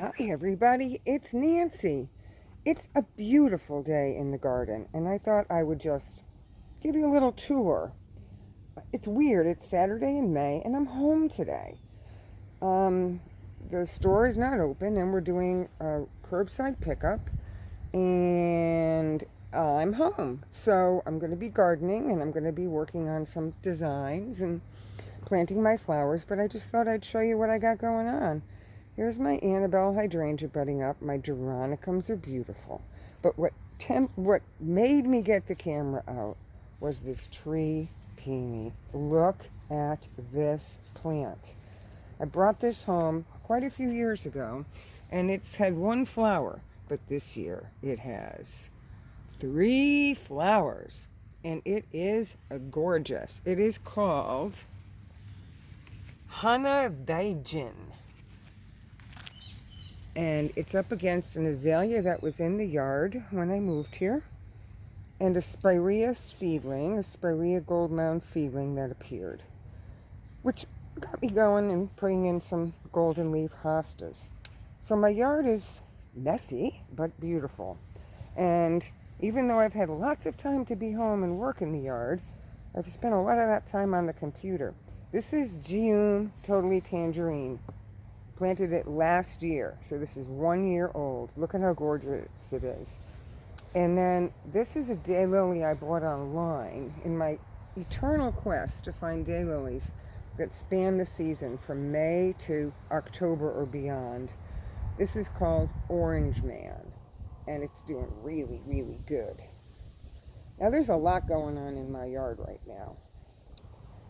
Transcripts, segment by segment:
Hi everybody, it's Nancy. It's a beautiful day in the garden and I thought I would just give you a little tour. It's weird, it's Saturday in May and I'm home today. Um, the store is not open and we're doing a curbside pickup and I'm home. So I'm going to be gardening and I'm going to be working on some designs and planting my flowers, but I just thought I'd show you what I got going on. Here's my Annabelle hydrangea budding up. My geronicums are beautiful. But what made me get the camera out was this tree peony. Look at this plant. I brought this home quite a few years ago, and it's had one flower, but this year it has 3 flowers, and it is gorgeous. It is called Hana Daijin. And it's up against an azalea that was in the yard when I moved here, and a spirea seedling, a spirea gold mound seedling that appeared, which got me going and putting in some golden leaf hostas. So my yard is messy but beautiful, and even though I've had lots of time to be home and work in the yard, I've spent a lot of that time on the computer. This is June Totally Tangerine. Planted it last year, so this is 1 year old. Look at how gorgeous it is. And then this is a daylily I bought online in my eternal quest to find daylilies that span the season from May to October or beyond. This is called Orange Man, and it's doing really, really good. Now there's a lot going on in my yard right now.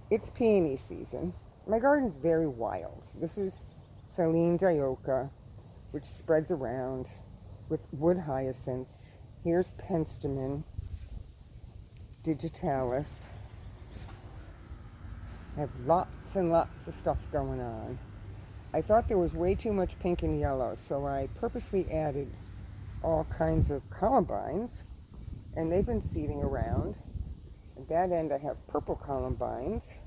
It's peony season. My garden's very wild. This is Silene dioica, which spreads around with wood hyacinths. Here's Pentemon digitalis. I have lots and lots of stuff going on. I thought there was way too much pink and yellow, so I purposely added all kinds of columbines, and they've been seeding around. At that end, I have purple columbines.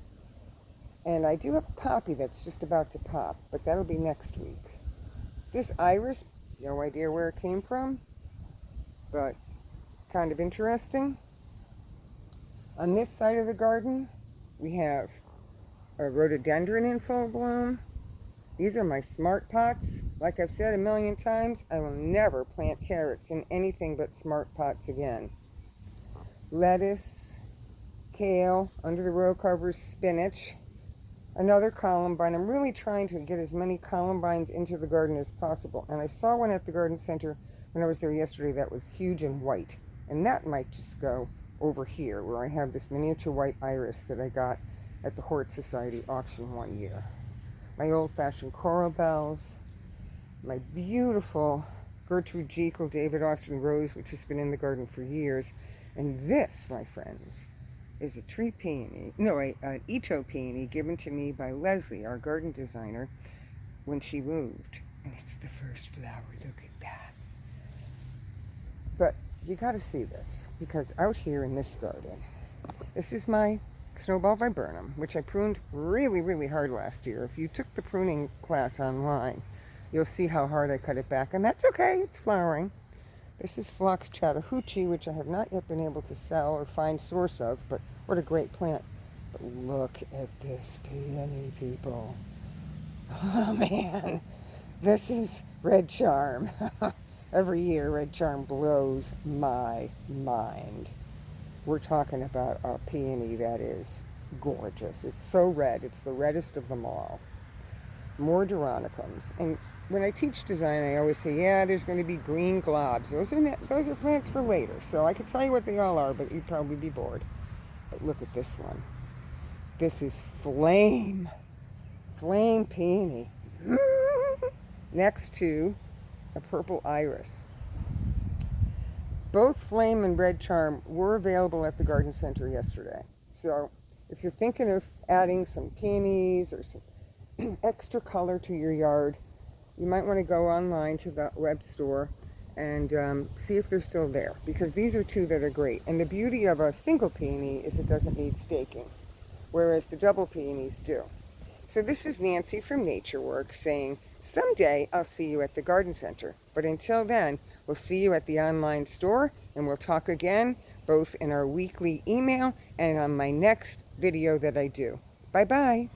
And I do have a poppy that's just about to pop, but that'll be next week. This iris, no idea where it came from, but kind of interesting. On this side of the garden, we have a rhododendron in full bloom. These are my smart pots. Like I've said a million times, I will never plant carrots in anything but smart pots again. Lettuce, kale, under the row covers spinach. Another columbine. I'm really trying to get as many columbines into the garden as possible. And I saw one at the garden center when I was there yesterday that was huge and white. And that might just go over here where I have this miniature white iris that I got at the Hort Society auction one year. My old-fashioned coral bells. My beautiful Gertrude Jekyll David Austin rose, which has been in the garden for years. And this, my friends, is a tree peony, an Ito peony given to me by Leslie, our garden designer, when she moved. And it's the first flower, look at that. But you gotta see this, because out here in this garden, this is my snowball viburnum, which I pruned really, really hard last year. If you took the pruning class online, you'll see how hard I cut it back, and that's okay, it's flowering. This is Phlox Chattahoochee, which I have not yet been able to sell or find source of, but what a great plant. But look at this peony, people. Oh, man. This is Red Charm. Every year, Red Charm blows my mind. We're talking about a peony that is gorgeous. It's so red. It's the reddest of them all. More geronicums. And when I teach design, I always say, yeah, there's going to be green globs. Those are plants for later. So I could tell you what they all are, but you'd probably be bored. But look at this one. This is flame peony. Next to a purple iris. Both flame and red charm were available at the garden center yesterday. So if you're thinking of adding some peonies or some extra color to your yard, you might want to go online to the web store and see if they're still there, because these are 2 that are great. And the beauty of a single peony is it doesn't need staking, whereas the double peonies do. So this is Nancy from Nature Work saying, Someday I'll see you at the garden center. But until then, we'll see you at the online store, and we'll talk again, both in our weekly email and on my next video that I do. Bye-bye.